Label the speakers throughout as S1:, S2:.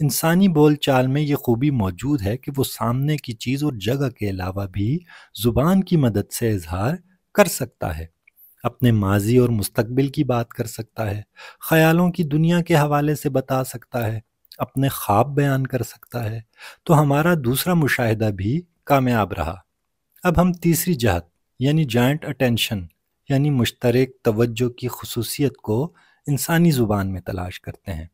S1: انسانی بول چال میں یہ خوبی موجود ہے کہ وہ سامنے کی چیز اور جگہ کے علاوہ بھی زبان کی مدد سے اظہار کر سکتا ہے، اپنے ماضی اور مستقبل کی بات کر سکتا ہے، خیالوں کی دنیا کے حوالے سے بتا سکتا ہے، اپنے خواب بیان کر سکتا ہے۔ تو ہمارا دوسرا مشاہدہ بھی کامیاب رہا۔ اب ہم تیسری جہت یعنی جوائنٹ اٹینشن یعنی مشترک توجہ کی خصوصیت کو انسانی زبان میں تلاش کرتے ہیں۔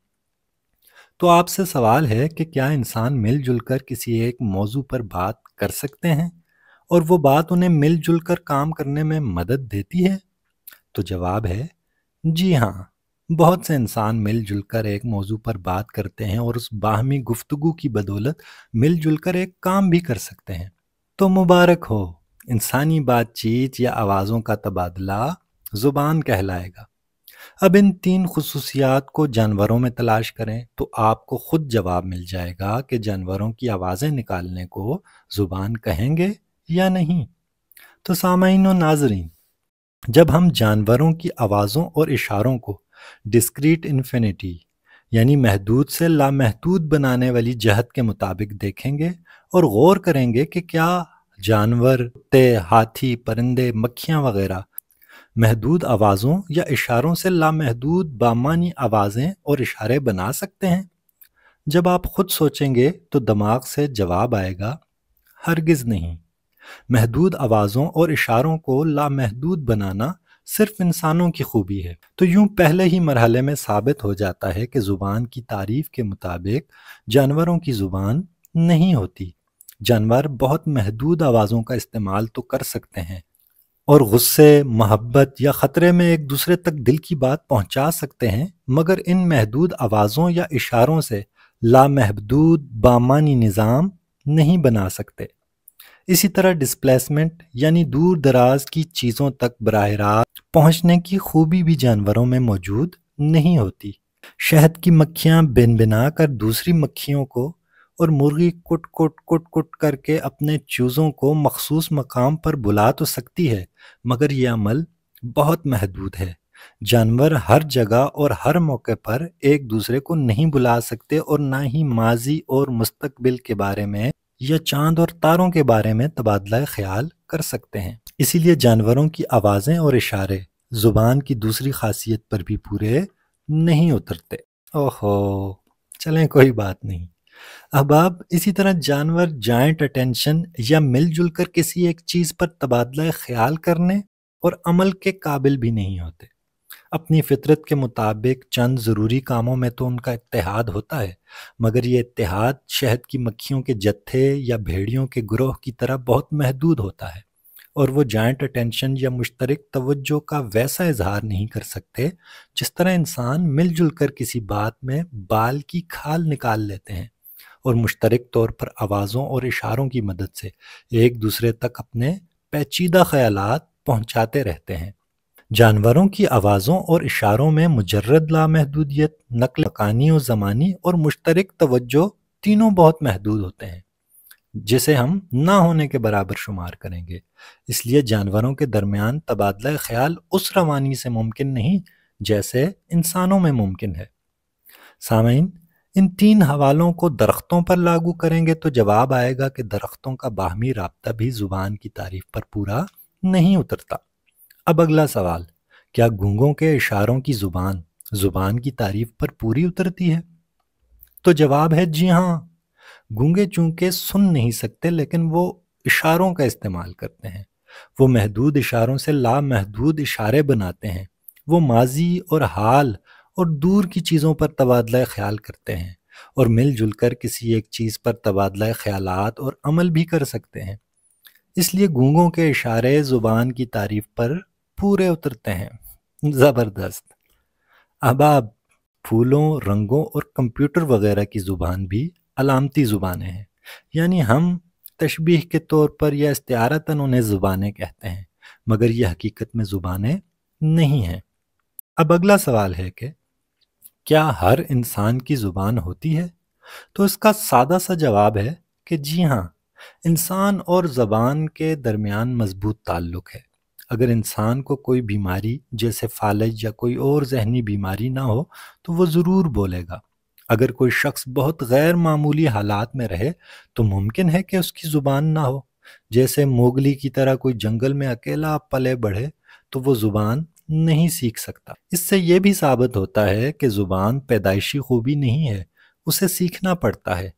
S1: تو آپ سے سوال ہے کہ کیا انسان مل جل کر کسی ایک موضوع پر بات کر سکتے ہیں اور وہ بات انہیں مل جل کر کام کرنے میں مدد دیتی ہے؟ تو جواب ہے جی ہاں، بہت سے انسان مل جل کر ایک موضوع پر بات کرتے ہیں اور اس باہمی گفتگو کی بدولت مل جل کر ایک کام بھی کر سکتے ہیں۔ تو مبارک ہو، انسانی بات چیت یا آوازوں کا تبادلہ زبان کہلائے گا۔ اب ان تین خصوصیات کو جانوروں میں تلاش کریں تو آپ کو خود جواب مل جائے گا کہ جانوروں کی آوازیں نکالنے کو زبان کہیں گے یا نہیں۔ تو سامعین و ناظرین، جب ہم جانوروں کی آوازوں اور اشاروں کو ڈسکریٹ انفینٹی یعنی محدود سے لامحدود بنانے والی جہت کے مطابق دیکھیں گے اور غور کریں گے کہ کیا جانور، کتے، ہاتھی، پرندے، مکھیاں وغیرہ محدود آوازوں یا اشاروں سے لامحدود بامانی آوازیں اور اشارے بنا سکتے ہیں؟ جب آپ خود سوچیں گے تو دماغ سے جواب آئے گا ہرگز نہیں۔ محدود آوازوں اور اشاروں کو لامحدود بنانا صرف انسانوں کی خوبی ہے۔ تو یوں پہلے ہی مرحلے میں ثابت ہو جاتا ہے کہ زبان کی تعریف کے مطابق جانوروں کی زبان نہیں ہوتی۔ جانور بہت محدود آوازوں کا استعمال تو کر سکتے ہیں اور غصے، محبت یا خطرے میں ایک دوسرے تک دل کی بات پہنچا سکتے ہیں، مگر ان محدود آوازوں یا اشاروں سے لامحدود بامانی نظام نہیں بنا سکتے۔ اسی طرح ڈسپلیسمنٹ یعنی دور دراز کی چیزوں تک براہ راست پہنچنے کی خوبی بھی جانوروں میں موجود نہیں ہوتی۔ شہد کی مکھیاں بن بنا کر دوسری مکھیوں کو اور مرغی کٹ کٹ کٹ کٹ کر کے اپنے چوزوں کو مخصوص مقام پر بلا تو سکتی ہے، مگر یہ عمل بہت محدود ہے۔ جانور ہر جگہ اور ہر موقع پر ایک دوسرے کو نہیں بلا سکتے اور نہ ہی ماضی اور مستقبل کے بارے میں یا چاند اور تاروں کے بارے میں تبادلہ خیال کر سکتے ہیں۔ اسی لیے جانوروں کی آوازیں اور اشارے زبان کی دوسری خاصیت پر بھی پورے نہیں اترتے۔ اوہو، چلیں کوئی بات نہیں۔ اب آپ اسی طرح جانور جائنٹ اٹینشن یا مل جل کر کسی ایک چیز پر تبادلہ خیال کرنے اور عمل کے قابل بھی نہیں ہوتے۔ اپنی فطرت کے مطابق چند ضروری کاموں میں تو ان کا اتحاد ہوتا ہے، مگر یہ اتحاد شہد کی مکھیوں کے جتھے یا بھیڑیوں کے گروہ کی طرح بہت محدود ہوتا ہے، اور وہ جائنٹ اٹینشن یا مشترک توجہ کا ویسا اظہار نہیں کر سکتے جس طرح انسان مل جل کر کسی بات میں بال کی کھال نکال لیتے ہیں اور مشترک طور پر آوازوں اور اشاروں کی مدد سے ایک دوسرے تک اپنے پیچیدہ خیالات پہنچاتے رہتے ہیں۔ جانوروں کی آوازوں اور اشاروں میں مجرد لامحدودیت، نقل مکانی و زمانی اور مشترک توجہ تینوں بہت محدود ہوتے ہیں، جسے ہم نہ ہونے کے برابر شمار کریں گے۔ اس لیے جانوروں کے درمیان تبادلہ خیال اس روانی سے ممکن نہیں جیسے انسانوں میں ممکن ہے۔ سامعین، ان تین حوالوں کو درختوں پر لاگو کریں گے تو جواب آئے گا کہ درختوں کا باہمی رابطہ بھی زبان کی تعریف پر پورا نہیں اترتا۔ اب اگلا سوال، کیا گونگوں کے اشاروں کی زبان کی تعریف پر پوری اترتی ہے؟ تو جواب ہے جی ہاں۔ گونگے چونکہ سن نہیں سکتے لیکن وہ اشاروں کا استعمال کرتے ہیں۔ وہ محدود اشاروں سے لامحدود اشارے بناتے ہیں۔ وہ ماضی اور حال اور دور کی چیزوں پر تبادلہ خیال کرتے ہیں اور مل جل کر کسی ایک چیز پر تبادلہ خیالات اور عمل بھی کر سکتے ہیں۔ اس لیے گونگوں کے اشارے زبان کی تعریف پر پورے اترتے ہیں۔ زبردست۔ اب آپ پھولوں، رنگوں اور کمپیوٹر وغیرہ کی زبان بھی علامتی زبانیں ہیں، یعنی ہم تشبیہ کے طور پر یا استعارتاً انہیں زبانیں کہتے ہیں، مگر یہ حقیقت میں زبانیں نہیں ہیں۔ اب اگلا سوال ہے کہ کیا ہر انسان کی زبان ہوتی ہے؟ تو اس کا سادہ سا جواب ہے کہ جی ہاں، انسان اور زبان کے درمیان مضبوط تعلق ہے۔ اگر انسان کو کوئی بیماری جیسے فالج یا کوئی اور ذہنی بیماری نہ ہو تو وہ ضرور بولے گا، اگر کوئی شخص بہت غیر معمولی حالات میں رہے تو ممکن ہے کہ اس کی زبان نہ ہو۔ جیسے موگلی کی طرح کوئی جنگل میں اکیلا پلے بڑھے تو وہ زبان نہیں سیکھ سکتا۔ اس سے یہ بھی ثابت ہوتا ہے کہ زبان پیدائشی خوبی نہیں ہے، اسے سیکھنا پڑتا ہے۔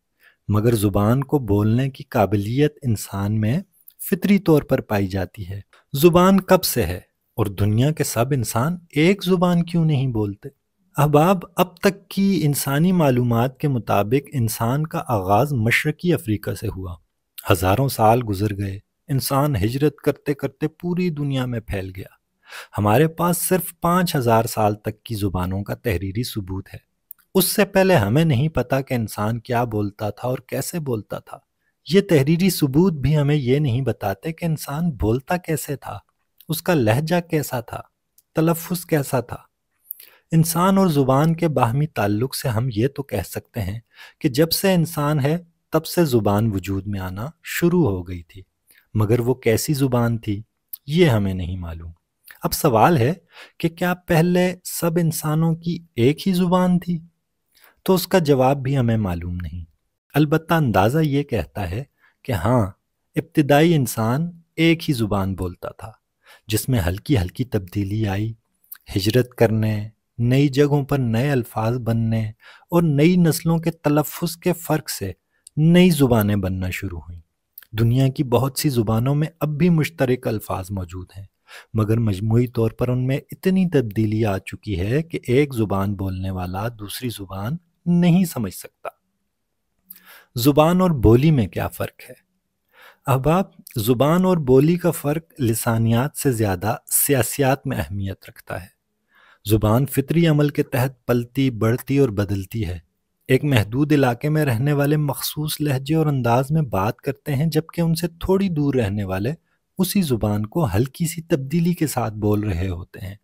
S1: مگر زبان کو بولنے کی قابلیت انسان میں فطری طور پر پائی جاتی ہے۔ زبان کب سے ہے اور دنیا کے سب انسان ایک زبان کیوں نہیں بولتے؟ احباب، اب تک کی انسانی معلومات کے مطابق انسان کا آغاز مشرقی افریقہ سے ہوا۔ ہزاروں سال گزر گئے، انسان ہجرت کرتے کرتے پوری دنیا میں پھیل گیا۔ ہمارے پاس صرف 5000 سال تک کی زبانوں کا تحریری ثبوت ہے۔ اس سے پہلے ہمیں نہیں پتا کہ انسان کیا بولتا تھا اور کیسے بولتا تھا۔ یہ تحریری ثبوت بھی ہمیں یہ نہیں بتاتے کہ انسان بولتا کیسے تھا، اس کا لہجہ کیسا تھا، تلفظ کیسا تھا۔ انسان اور زبان کے باہمی تعلق سے ہم یہ تو کہہ سکتے ہیں کہ جب سے انسان ہے تب سے زبان وجود میں آنا شروع ہو گئی تھی، مگر وہ کیسی زبان تھی یہ ہمیں نہیں معلوم۔ اب سوال ہے کہ کیا پہلے سب انسانوں کی ایک ہی زبان تھی؟ تو اس کا جواب بھی ہمیں معلوم نہیں۔ البتہ اندازہ یہ کہتا ہے کہ ہاں، ابتدائی انسان ایک ہی زبان بولتا تھا، جس میں ہلکی ہلکی تبدیلی آئی۔ ہجرت کرنے، نئی جگہوں پر نئے الفاظ بننے اور نئی نسلوں کے تلفظ کے فرق سے نئی زبانیں بننا شروع ہوئیں۔ دنیا کی بہت سی زبانوں میں اب بھی مشترک الفاظ موجود ہیں، مگر مجموعی طور پر ان میں اتنی تبدیلی آ چکی ہے کہ ایک زبان بولنے والا دوسری زبان نہیں سمجھ سکتا۔ زبان اور بولی میں کیا فرق ہے؟ احباب، زبان اور بولی کا فرق لسانیات سے زیادہ سیاسیات میں اہمیت رکھتا ہے۔ زبان فطری عمل کے تحت پلتی، بڑھتی اور بدلتی ہے۔ ایک محدود علاقے میں رہنے والے مخصوص لہجے اور انداز میں بات کرتے ہیں، جبکہ ان سے تھوڑی دور رہنے والے اسی زبان کو ہلکی سی تبدیلی کے ساتھ بول رہے ہوتے ہیں۔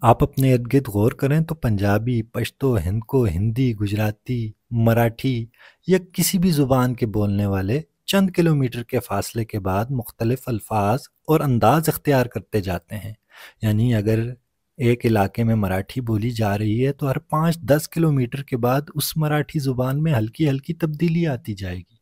S1: آپ اپنے ارد گرد غور کریں تو پنجابی، پشتو، ہندکو، ہندی، گجراتی، مراٹھی یا کسی بھی زبان کے بولنے والے چند کلومیٹر کے فاصلے کے بعد مختلف الفاظ اور انداز اختیار کرتے جاتے ہیں۔ یعنی اگر ایک علاقے میں مراٹھی بولی جا رہی ہے تو ہر 5-10 کلومیٹر کے بعد اس مراٹھی زبان میں ہلکی ہلکی تبدیلی آتی جائے گی۔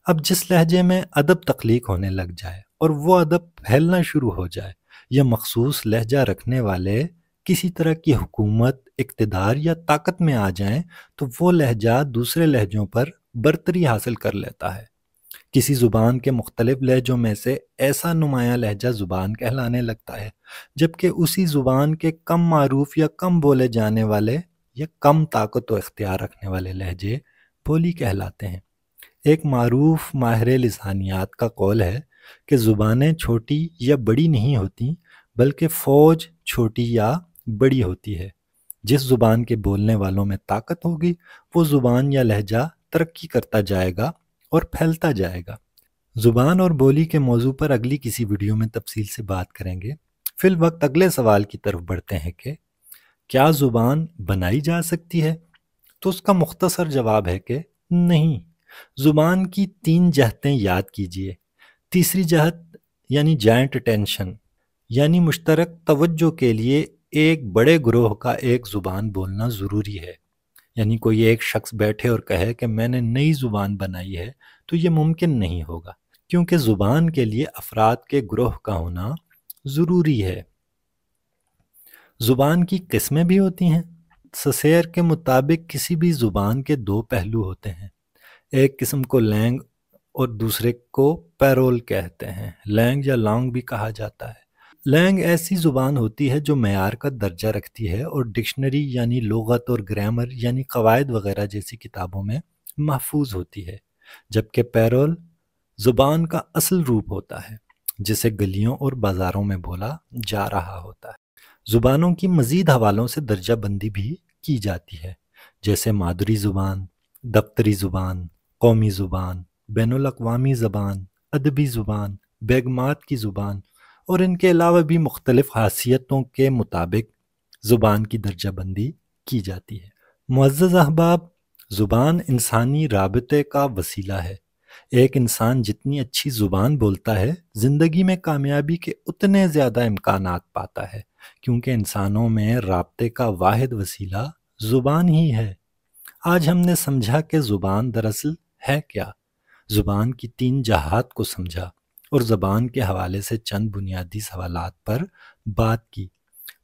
S1: اب جس لہجے میں ادب تخلیق ہونے لگ جائے اور وہ ادب پھیلنا شروع ہو جائے، یا مخصوص لہجہ رکھنے والے کسی طرح کی حکومت، اقتدار یا طاقت میں آ جائیں تو وہ لہجہ دوسرے لہجوں پر برتری حاصل کر لیتا ہے۔ کسی زبان کے مختلف لہجوں میں سے ایسا نمایاں لہجہ زبان کہلانے لگتا ہے، جبکہ اسی زبان کے کم معروف یا کم بولے جانے والے یا کم طاقت و اختیار رکھنے والے لہجے بولی کہلاتے ہیں۔ ایک معروف ماہر لسانیات کا قول ہے کہ زبانیں چھوٹی یا بڑی نہیں ہوتی، بلکہ فوج چھوٹی یا بڑی ہوتی ہے۔ جس زبان کے بولنے والوں میں طاقت ہوگی وہ زبان یا لہجہ ترقی کرتا جائے گا اور پھیلتا جائے گا۔ زبان اور بولی کے موضوع پر اگلی کسی ویڈیو میں تفصیل سے بات کریں گے۔ فی الوقت اگلے سوال کی طرف بڑھتے ہیں کہ کیا زبان بنائی جا سکتی ہے؟ تو اس کا مختصر جواب ہے کہ نہیں۔ زبان کی 3 جہتیں یاد کیجئے۔ تیسری جہت یعنی جائنٹ اٹینشن، یعنی مشترک توجہ کے لیے ایک بڑے گروہ کا ایک زبان بولنا ضروری ہے۔ یعنی کوئی ایک شخص بیٹھے اور کہے کہ میں نے نئی زبان بنائی ہے تو یہ ممکن نہیں ہوگا، کیونکہ زبان کے لیے افراد کے گروہ کا ہونا ضروری ہے۔ زبان کی قسمیں بھی ہوتی ہیں۔ سسیر کے مطابق کسی بھی زبان کے 2 پہلو ہوتے ہیں۔ ایک قسم کو لینگ اور دوسرے کو پیرول کہتے ہیں۔ لینگ یا لانگ بھی کہا جاتا ہے۔ لینگ ایسی زبان ہوتی ہے جو معیار کا درجہ رکھتی ہے اور ڈکشنری یعنی لغت اور گرامر یعنی قواعد وغیرہ جیسی کتابوں میں محفوظ ہوتی ہے، جبکہ پیرول زبان کا اصل روپ ہوتا ہے جسے گلیوں اور بازاروں میں بولا جا رہا ہوتا ہے۔ زبانوں کی مزید حوالوں سے درجہ بندی بھی کی جاتی ہے، جیسے مادری زبان، دفتری زبان، قومی زبان، بین الاقوامی زبان، ادبی زبان، بیگمات کی زبان، اور ان کے علاوہ بھی مختلف حیثیتوں کے مطابق زبان کی درجہ بندی کی جاتی ہے۔ معزز احباب، زبان انسانی رابطے کا وسیلہ ہے۔ ایک انسان جتنی اچھی زبان بولتا ہے، زندگی میں کامیابی کے اتنے زیادہ امکانات پاتا ہے، کیونکہ انسانوں میں رابطے کا واحد وسیلہ زبان ہی ہے۔ آج ہم نے سمجھا کہ زبان دراصل ہے کیا، زبان کی 3 جہات کو سمجھا اور زبان کے حوالے سے چند بنیادی سوالات پر بات کی۔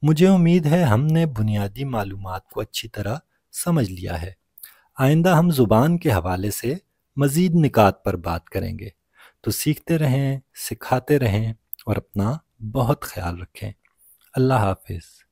S1: مجھے امید ہے ہم نے بنیادی معلومات کو اچھی طرح سمجھ لیا ہے۔ آئندہ ہم زبان کے حوالے سے مزید نکات پر بات کریں گے۔ تو سیکھتے رہیں، سکھاتے رہیں اور اپنا بہت خیال رکھیں۔ اللہ حافظ۔